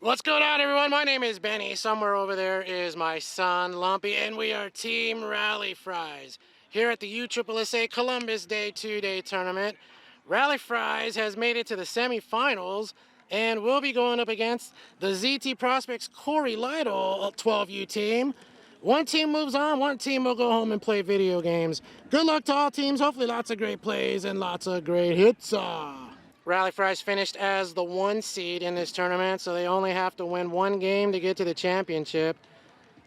What's going on, everyone? My name is Benny. Somewhere over there is my son, Lumpy, and we are Team Rally Fries here at the USSSA Columbus Day 2-day tournament. Rally Fries has made it to the semifinals and will be going up against the ZT Prospects Cory Lidle 12U team. One team moves on, one team will go home and play video games. Good luck to all teams. Hopefully lots of great plays and lots of great hits. Rally Fries finished as the 1 seed in this tournament, so they only have to win 1 game to get to the championship.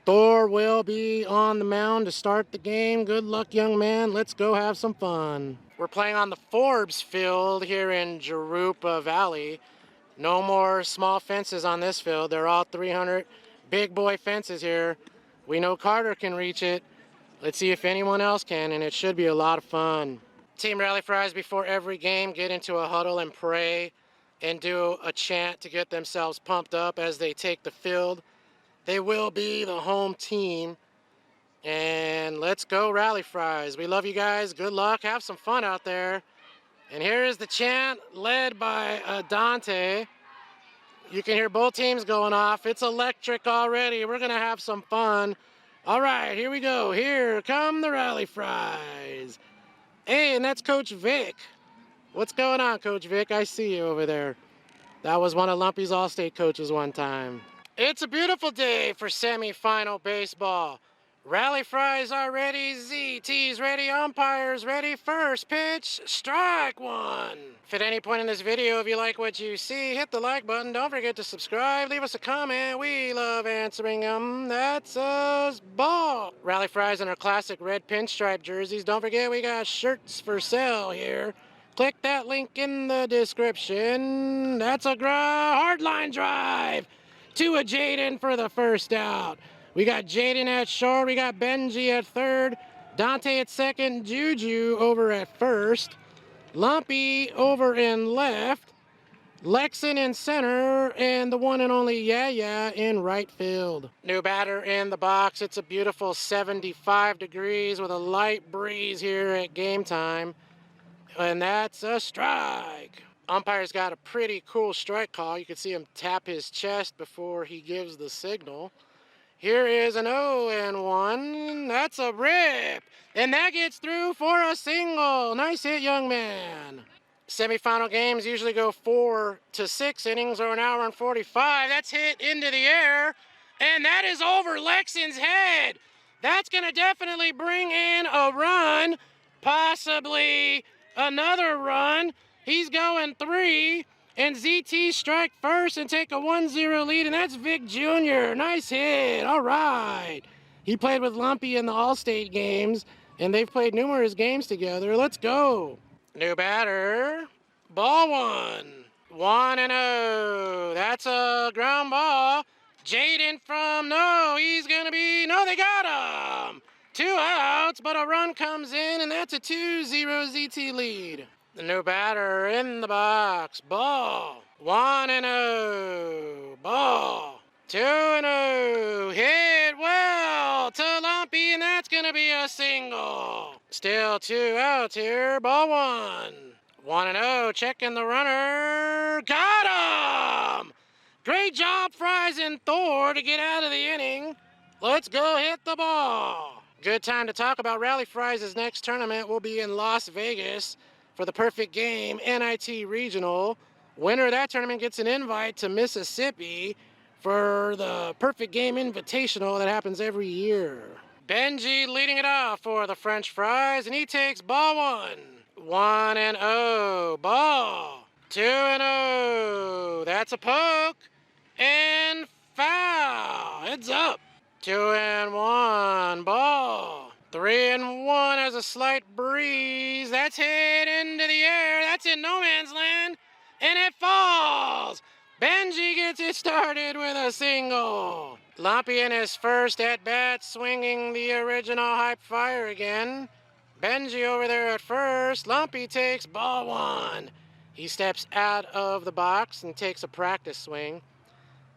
Thor will be on the mound to start the game. Good luck, young man. Let's go have some fun. We're playing on the Forbes field here in Jurupa Valley. No more small fences on this field. They're all 300 big boy fences here. We know Carter can reach it. Let's see if anyone else can, and it should be a lot of fun. Team Rally Fries, before every game, get into a huddle and pray and do a chant to get themselves pumped up as they take the field. They will be the home team. And let's go, Rally Fries. We love you guys. Good luck. Have some fun out there. And here is the chant led by Dante. You can hear both teams going off. It's electric already. We're going to have some fun. All right, here we go. Here come the Rally Fries. Hey, and that's Coach Vic. What's going on, Coach Vic? I see you over there. That was one of Lumpy's All-State coaches one time. It's a beautiful day for semifinal baseball. Rally Fries are ready, ZT's ready, umpires ready, first pitch, strike one. If at any point in this video, if you like what you see, hit the like button. Don't forget to subscribe, leave us a comment. We love answering them. That's us, ball. Rally Fries in our classic red pinstripe jerseys. Don't forget we got shirts for sale here. Click that link in the description. That's a hard line drive to a Jaden for the first out. We got Jaden at short, we got Benji at third, Dante at second, Juju over at first, Lumpy over in left, Lexon in center, and the one and only Yaya in right field. New batter in the box. It's a beautiful 75 degrees with a light breeze here at game time, and that's a strike. Umpire's got a pretty cool strike call. You can see him tap his chest before he gives the signal. Here is an 0-1. That's a rip. And that gets through for a single. Nice hit, young man. Semifinal games usually go 4 to 6 innings or an hour and 45. That's hit into the air. And that is over Lexon's head. That's going to definitely bring in a run. Possibly another run. He's going 3. And ZT strike first and take a 1-0 lead, and that's Vic Jr. Nice hit. All right. He played with Lumpy in the All-State games, and they've played numerous games together. Let's go. New batter. Ball 1. 1-0. That's a ground ball. Jaden from he's going to be, they got him. 2 outs, but a run comes in, and that's a 2-0 ZT lead. The new batter in the box. Ball. 1-0. Ball. 2-0. Hit well to Lumpy, and that's going to be a single. Still 2 outs here. Ball 1. 1-0. Checking the runner. Got him! Great job, Fries and Thor, to get out of the inning. Let's go hit the ball. Good time to talk about Rally Fries' next tournament will be in Las Vegas for the Perfect Game NIT Regional. Winner of that tournament gets an invite to Mississippi for the Perfect Game Invitational that happens every year. Benji leading it off for the French Fries, and he takes ball 1. 1-0. Ball. 2-0. That's a poke. And foul. Heads up. 2-1. Ball. 3-1 has a slight breeze. That's hit into the air. That's in no man's land. And it falls. Benji gets it started with a single. Lumpy in his first at-bat, swinging the original hype fire again. Benji over there at first. Lumpy takes ball 1. He steps out of the box and takes a practice swing.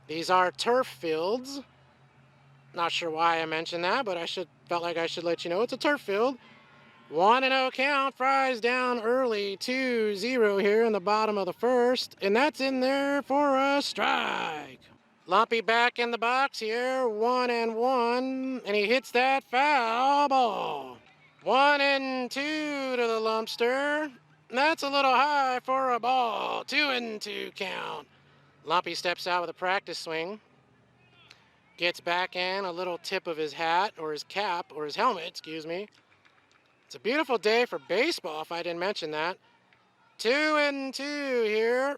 These are turf fields. Not sure why I mentioned that, but felt like I should let you know it's a turf field. 1-0 count. Fries down early. 2-0 here in the bottom of the first, and that's in there for a strike. Lumpy back in the box here, 1-1, and he hits that foul ball. 1-2 to the Lumpster. That's a little high for a ball. 2-2 count. Lumpy steps out with a practice swing. Gets back in, a little tip of his hat, or his cap, or his helmet, excuse me. It's a beautiful day for baseball, if I didn't mention that. 2-2 here.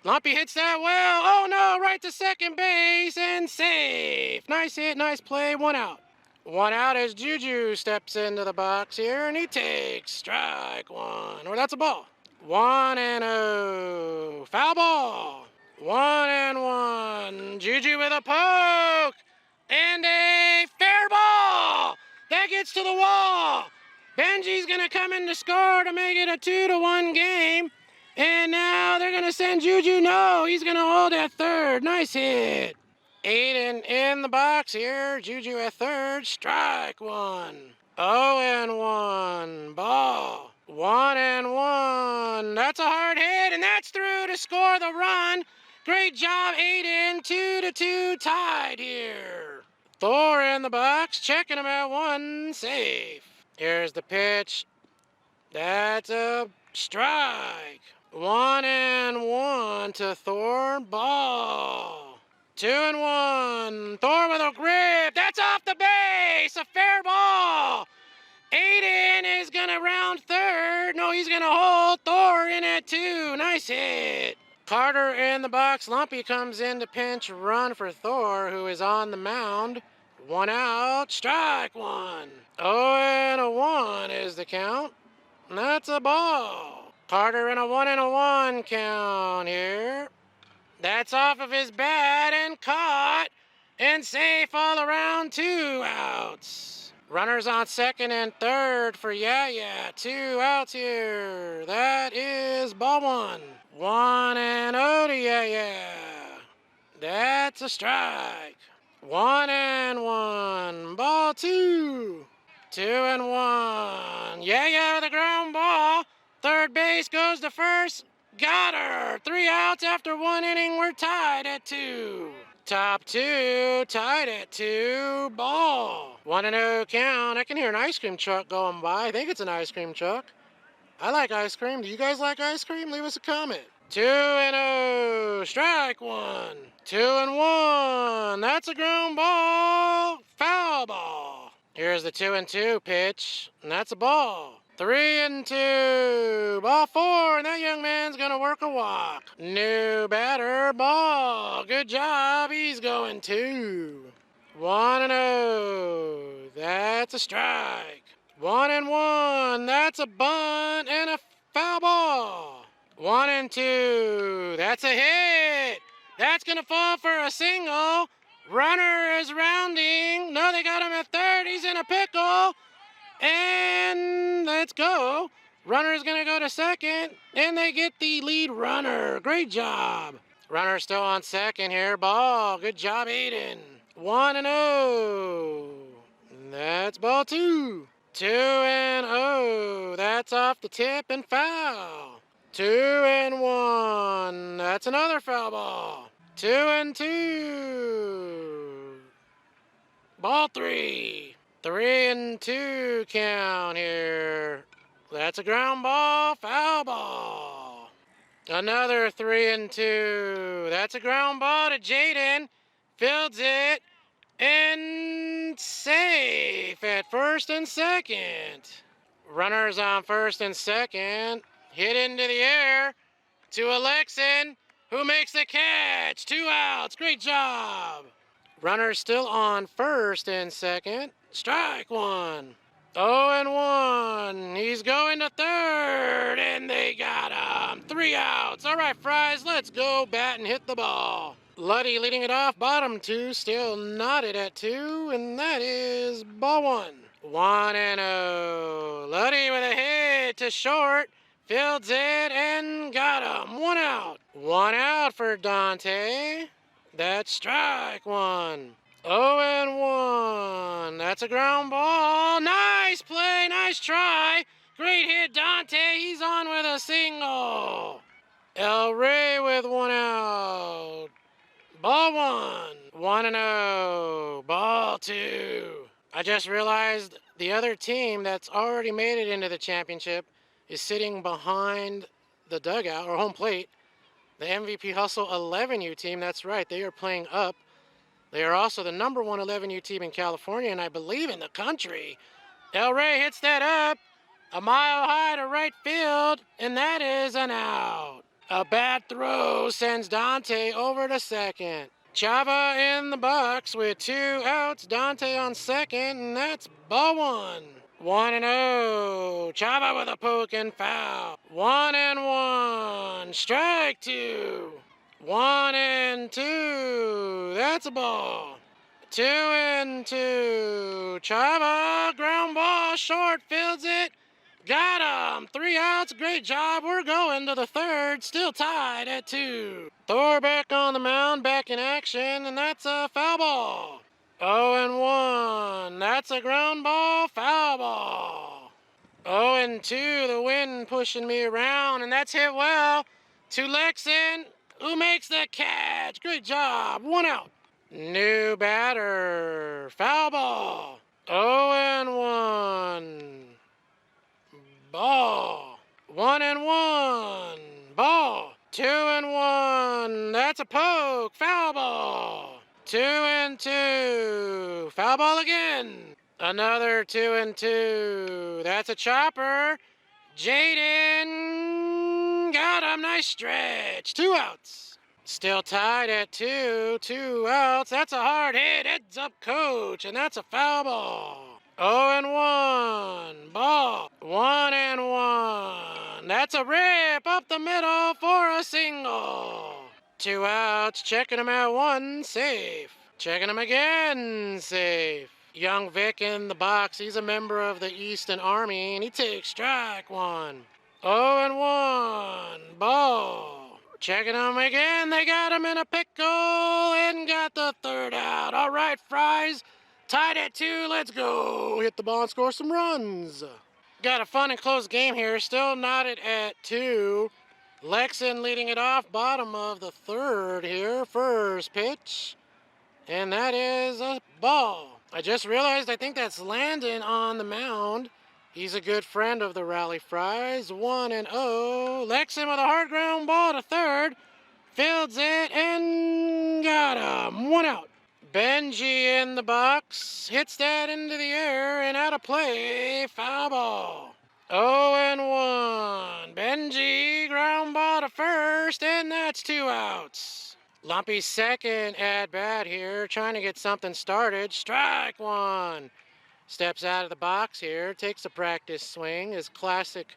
Lumpy hits that well. Oh no, right to second base and safe. Nice hit, nice play, 1 out. 1 out as Juju steps into the box here and he takes strike 1. Or that's a ball. 1-0. Foul ball. 1-1. Juju with a poke. And a fair ball. That gets to the wall. Benji's going to come in to score to make it a 2-1 game. And now they're going to send Juju. No, he's going to hold at third. Nice hit. Aiden in the box here. Juju at third. Strike 1. 0-1. Ball. 1-1. That's a hard hit, and that's through to score the run. Great job, Aiden. 2-2 tied here. Thor in the box. Checking him at 1. Safe. Here's the pitch. That's a strike. 1-1 to Thor. Ball. 2-1. Thor with a grip. That's off the base. A fair ball. Aiden is going to round third. No, he's going to hold Thor in at 2. Nice hit. Carter in the box. Lumpy comes in to pinch run for Thor, who is on the mound. 1 out. Strike 1. 0-1 is the count. And that's a ball. Carter in a 1-1 count here. That's off of his bat and caught. And safe all around. 2 outs. Runners on second and third for Yeah. 2 outs here. That is ball 1. 1-0 to Yeah. That's a strike. 1-1. Ball 2. 2-1. Yeah with a ground ball. Third base goes to first. Got her. 3 outs after 1 inning. We're tied at 2. Top 2 tied at 2. Ball. 1-0 count. I can hear an ice cream truck going by. I think it's an ice cream truck. I like ice cream. Do you guys like ice cream? Leave us a comment. 2-0. Strike 1. 2-1. That's a ground ball. Foul ball. Here's the 2-2 pitch, and that's a ball. 3-2. Ball 4, and that young man's going to work a walk. New batter, ball. Good job. He's going 2. 1-0. That's a strike. 1-1. That's a bunt and a foul ball. 1-2. That's a hit. That's going to fall for a single. Runner is rounding. No, they got him at third. He's in a pickle. And let's go. Runner's going to go to second. And they get the lead runner. Great job. Runner still on second here. Ball. Good job, Aiden. 1-0. That's ball 2. 2-0. That's off the tip and foul. 2-1. That's another foul ball. 2-2. Ball 3. 3-2 count here. That's a ground ball, foul ball. Another 3-2. That's a ground ball to Jaden. Fields it. And safe at first and second. Runners on first and second. Hit into the air to Alexin, who makes the catch. 2 outs. Great job. Runners still on first and second. Strike 1. 0-1. He's going to third, and they got him. 3 outs. All right, Fries, let's go bat and hit the ball. Luddy leading it off, bottom 2, still knotted at 2, and that is ball 1. 1-0. Luddy with a hit to short. Fields it and got him. 1 out. 1 out for Dante. That's strike 1. 0-1. That's a ground ball. Nice play. Nice try. Great hit, Dante. He's on with a single. El Rey with 1 out. Ball 1. 1-0. Ball 2. I just realized the other team that's already made it into the championship is sitting behind the dugout or home plate. The MVP Hustle 11U team, that's right, they are playing up. They are also the number 1 11U team in California, and I believe in the country. El Rey hits that up a mile high to right field, and that is an out. A bad throw sends Dante over to second. Chava in the box with 2 outs. Dante on second, and that's ball 1. 1-0. Chava with a poke and foul. 1-1. Strike 2. 1-2. That's a ball. 2-2. Chava, ground ball, short, fields it. Got him. 3 outs. Great job. We're going to the third. Still tied at 2. Thor back on the mound, back in action, and that's a foul ball. 0-1. That's a ground ball, foul ball. 0-2. The wind pushing me around, and that's hit well to Lexon, who makes the catch. Great job. 1 out. New batter. Foul ball. 0-1. Ball. 1-1. Ball. 2-1. That's a poke. Foul ball. 2-2. Foul ball again. Another 2-2. That's a chopper. Jaden got him. Nice stretch. 2 outs. Still tied at 2. 2 outs. That's a hard hit. Heads up, coach. And that's a foul ball. 0-1. Ball. 1-1. That's a rip up the middle for a single. 2 outs. Checking him at 1. Safe. Checking him again. Safe. Young Vic in the box. He's a member of the Easton Army, and he takes strike 1. 0-1. Ball. Checking him again. They got him in a pickle and got the 3rd out. All right, Fries. Tied at 2. Let's go. Hit the ball and score some runs. Got a fun and close game here. Still knotted at 2. Lexon leading it off. Bottom of the 3rd here. First pitch. And that is a ball. I just realized I think that's Landon on the mound. He's a good friend of the Rally Fries. 1-0. Lexon with a hard ground ball to 3rd. Fields it and got him. 1 out. Benji in the box. Hits that into the air and out of play. Foul ball. 0-1. Benji ground ball to 1st, and that's 2 outs. Lumpy second at bat here, trying to get something started. Strike 1. Steps out of the box here, takes a practice swing, his classic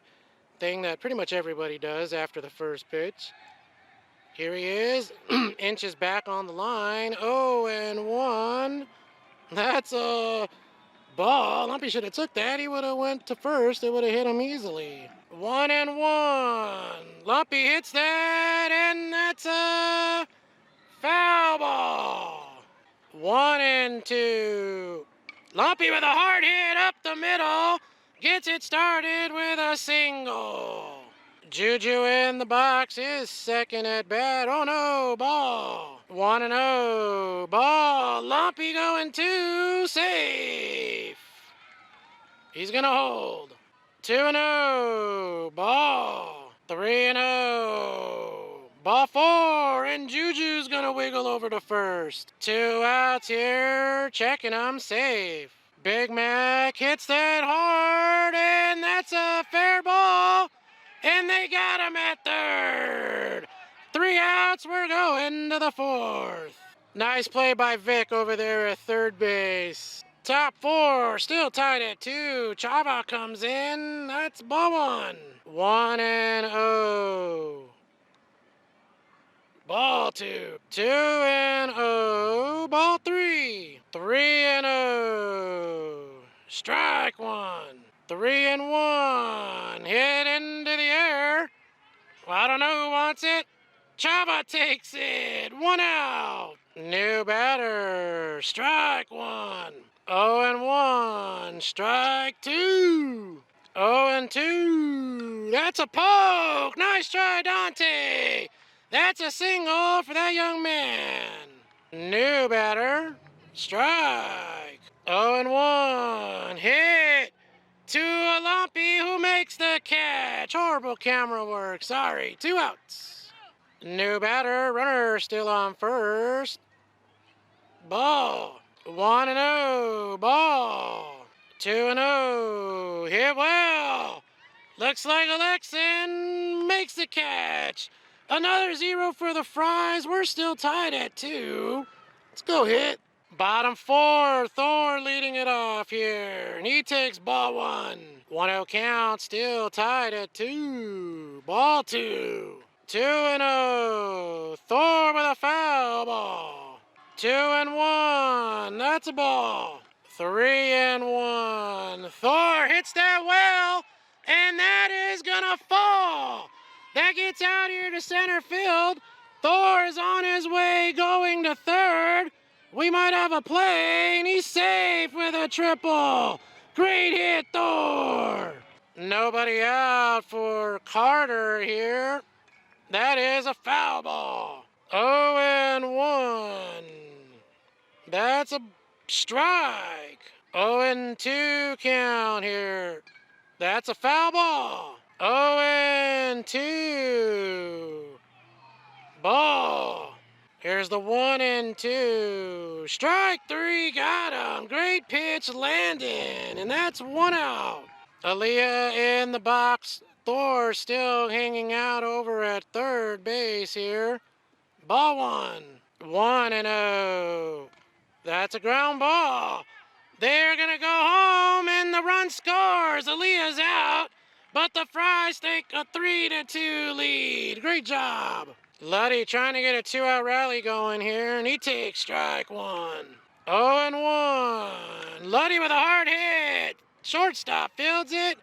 thing that pretty much everybody does after the first pitch. Here he is, inches back on the line. 0-1. That's a ball. Lumpy should have took that. He would have went to first. It would have hit him easily. 1-1. Lumpy hits that, and that's a foul ball. 1-2. Lumpy with a hard hit up the middle. Gets it started with a single. Juju in the box, his second at bat. Oh no, ball. 1-0. Ball. Lumpy going 2. Safe. He's going to hold. 2-0. Ball. 3-0. Ball 4, and Juju's gonna wiggle over to first. 2 outs here, checking him, safe. Big Mac hits that hard, and that's a fair ball, and they got him at 3rd. 3 outs, we're going to the 4th. Nice play by Vic over there at 3rd base. Top 4, still tied at 2. Chava comes in, that's ball 1. 1-0. Ball 2. 2-0. Ball 3. 3-0. Strike 1. 3-1. Hit into the air. Well, I don't know who wants it. Chava takes it. 1 out. New batter. Strike 1. 0-1. Strike 2. 0-2. That's a poke. Nice try, Dante. That's a single for that young man. New batter. Strike. 0-1. Hit to a Lumpy, who makes the catch. Horrible camera work. Sorry. 2 outs. New batter. Runner still on first. Ball. 1-0. Ball. 2-0. Hit well. Looks like Alexin makes the catch. Another 0 for the Fries. We're still tied at 2. Let's go hit. Bottom 4. Thor leading it off here. And he takes ball 1. 1-0 count. Still tied at 2. Ball 2. 2-0. Thor with a foul ball. 2-1. That's a ball. 3-1. Thor hits that well. And that is gonna fall. That gets out here to center field. Thor is on his way going to third. We might have a play, and he's safe with a triple. Great hit, Thor. Nobody out for Carter here. That is a foul ball. 0-1. That's a strike. 0-2 count here. That's a foul ball. 0-2. Ball. Here's the 1-2. Strike 3. Got him. Great pitch landing. And that's 1 out. Aaliyah in the box. Thor still hanging out over at third base here. Ball 1. 1-0. That's a ground ball. They're going to go home, and the run scores. Aaliyah's out, but the Fries take a 3-2 lead. Great job. Luddy trying to get a 2-out rally going here, and he takes strike 1. 0-1. Luddy with a hard hit. Shortstop fields it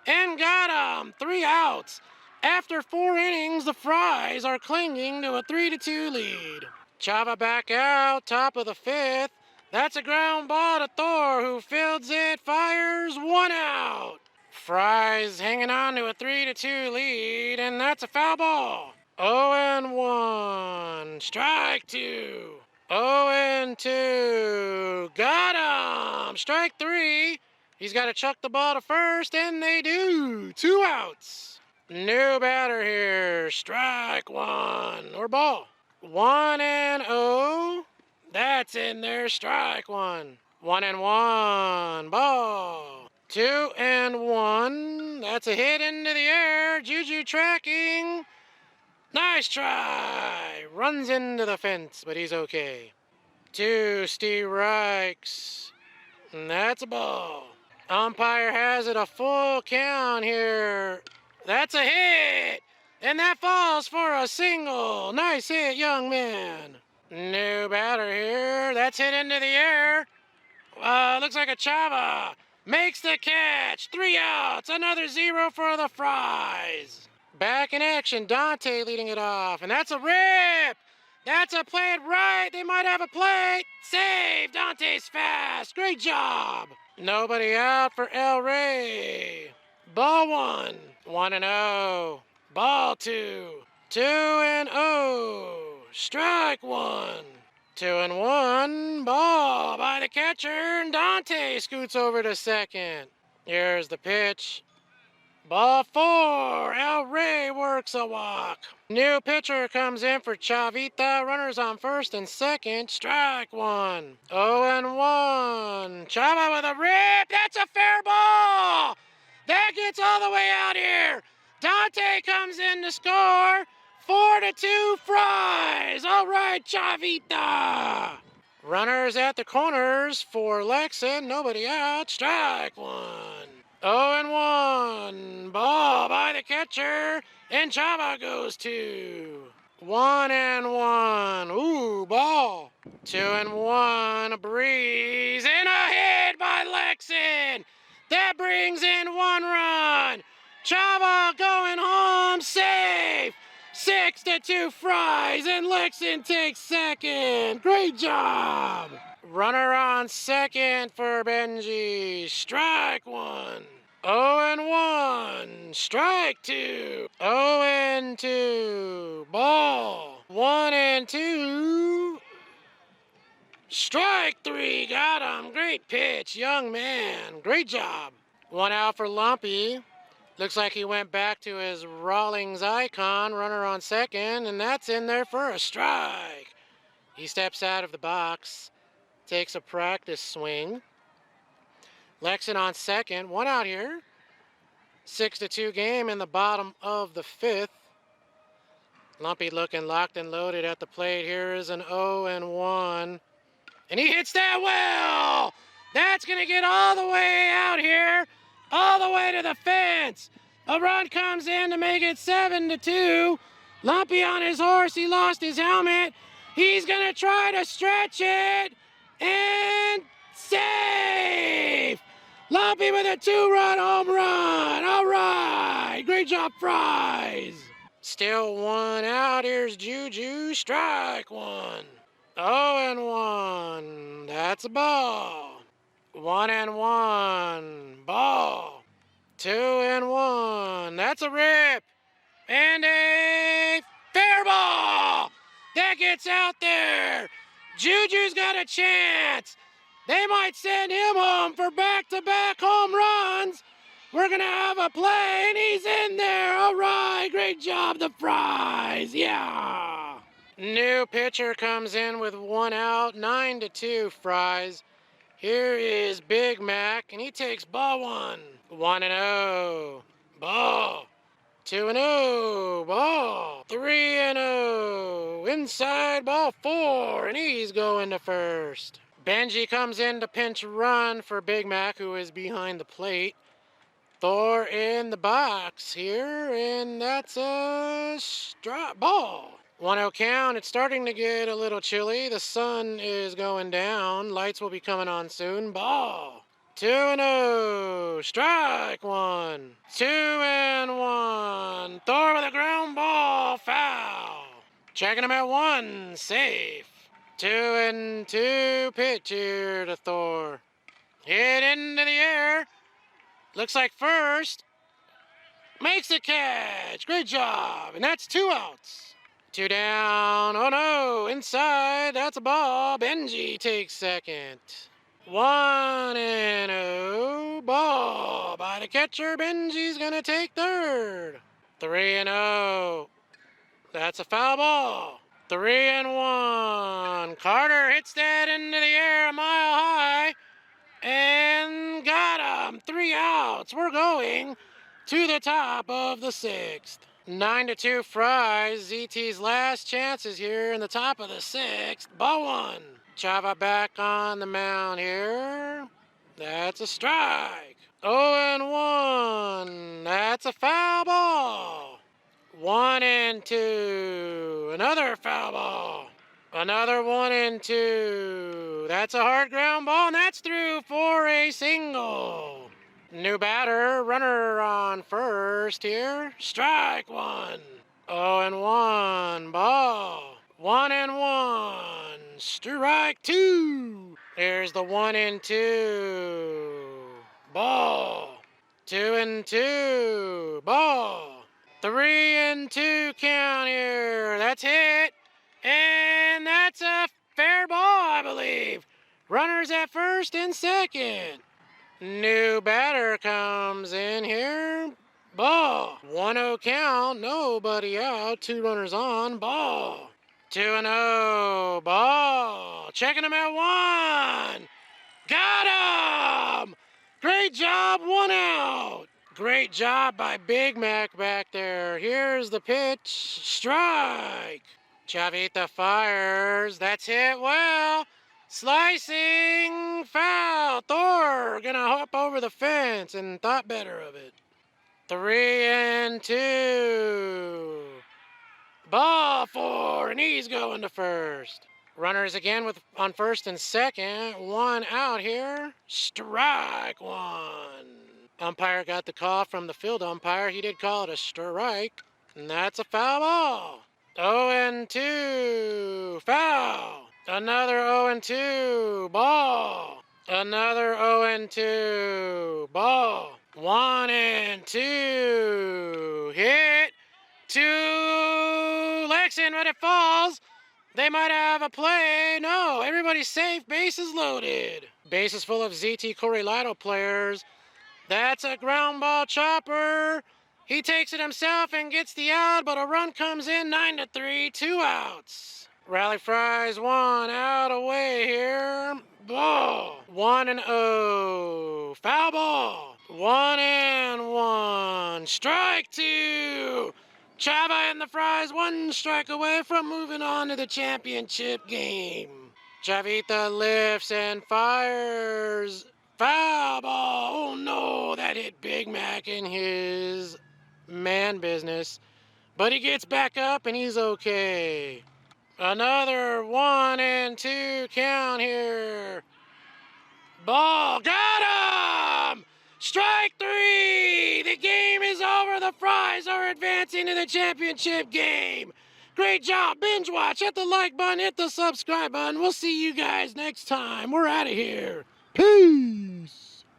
and got him. 3 outs. After 4 innings, the Fries are clinging to a 3-2 lead. Chava back out, top of the 5th. That's a ground ball to Thor, who fields it, fires, 1 out. Fries hanging on to a 3-2 lead, and that's a foul ball. 0-1. Strike 2. 0-2. Got him. Strike 3. He's got to chuck the ball to first, and they do. 2 outs. New batter here. Strike 1. Or ball. 1-0. That's in there. Strike 1. 1-1. Ball. 2-1. That's a hit into the air. Juju tracking. Nice try. Runs into the fence, but he's okay. 2 strikes. And that's a ball. Umpire has it a full count here. That's a hit. And that falls for a single. Nice hit, young man. New batter here. That's hit into the air. Looks like a Chava. Makes the catch. 3 outs. Another 0 for the Fries. Back in action. Dante leading it off. And that's a rip. That's a play it right. They might have a play. Save. Dante's fast. Great job. Nobody out for El Rey. Ball 1. 1-0. Ball 2. 2-0. Strike 1. 2-1. Ball by the catcher. And Dante scoots over to second. Here's the pitch. Ball 4. El Rey works a walk. New pitcher comes in for Chavita. Runners on first and second. Strike 1. 0-1. Chava with a rip. That's a fair ball. That gets all the way out here. Dante comes in to score. 4-2 Fries. All right, Chavita. Runners at the corners for Lexin. Nobody out. Strike 1. 0-1. Ball by the catcher. And Chava goes 2. 1-1. Ooh, ball. 2-1. A breeze. And a hit by Lexin. That brings in 1 run. Chava going home safe. 6-2 Fries, and Lexin takes second. Great job. Runner on second for Benji. Strike 1. 0-1. Strike 2. 0-2. Ball. 1-2. Strike three, got him. Great pitch, young man. Great job. One out for Lumpy. Looks like he went back to his Rawlings icon, runner on second, and that's in there for a strike. He steps out of the box, takes a practice swing. Lexon on second, one out here. 6-2 game in the bottom of the fifth. Lumpy looking locked and loaded at the plate. Here is an 0-1. And he hits that well! That's going to get all the way out here, all the way to the fence. A run comes in to make it 7-2. Lumpy on his horse, he lost his helmet. He's going to try to stretch it, and safe! Lumpy with a 2-run home run. All right, great job, Fries. Still one out, here's Juju, strike one. 0-1, that's a ball. 1-1, ball. 2-1, that's a rip. And a fair ball. That gets out there. Juju's got a chance. They might send him home for back-to-back home runs. We're going to have a play, and he's in there. All right, great job, the Fries. Yeah. New pitcher comes in with one out, 9-2 Fries. Here is Big Mac, and he takes ball one. 1-0, ball. 2-0, ball. 3-0, inside ball 4, and he's going to first. Benji comes in to pinch run for Big Mac, who is behind the plate. Thor in the box here, and that's a ball. 1-0 count. It's starting to get a little chilly. The sun is going down. Lights will be coming on soon. Ball. 2-0. Strike one. 2-1. Thor with a ground ball. Foul. Checking him at 1. Safe. 2-2. Pitch here to Thor. Hit into the air. Looks like first. Makes the catch. Great job. And that's 2 outs. 2 down. Oh no. Inside. That's a ball. Benji takes second. 1-0. Ball by the catcher. Benji's going to take third. 3-0. That's a foul ball. 3-1. Carter hits that into the air a mile high. And got him. 3 outs. We're going to the top of the 6th. 9-2 Fries. ZT's last chances here in the top of the 6th. Ball one. Chava back on the mound here. That's a strike. 0-1. That's a foul ball. 1-2. Another foul ball. Another 1-2. That's a hard ground ball, and that's through for a single. New batter, runner on first here. Strike one. 0-1. Ball. 1-1. Strike two. There's the 1-2. Ball. 2-2. Ball. 3-2 count here. That's hit. And that's a fair ball, I believe. Runners at first and second. New batter comes in here. Ball. 1-0 count. Nobody out. 2 runners on. Ball. 2-0. Ball. Checking him at 1. Got him! Great job. 1 out. Great job by Big Mac back there. Here's the pitch. Strike. Chavita fires. That's hit well. Slicing foul. Thor gonna hop over the fence and thought better of it. 3-2. Ball 4, and he's going to first. Runners again on first and second. 1 out here. Strike 1. Umpire got the call from the field umpire. He did call it a strike, and that's a foul ball. 0-2. Foul. Another 0-2. Ball. Another 0-2. Ball. 1-2. Hit to Lexon, but it falls. They might have a play. No, everybody's safe. Bases loaded. Bases full of ZT Cory Lidle players. That's a ground ball chopper. He takes it himself and gets the out, but a run comes in, 9-3, 2 outs. Rally Fries 1 out away here. Ball. 1-0. Foul ball. 1-1. Strike 2. Chava and the Fries 1 strike away from moving on to the championship game. Chavita lifts and fires. Foul ball. Oh no, that hit Big Mac in his man business. But he gets back up and he's okay. Another 1-2 count here. Ball. Got him! Strike 3! The game is over. The Fries are advancing to the championship game. Great job. Binge watch. Hit the like button. Hit the subscribe button. We'll see you guys next time. We're out of here. Peace.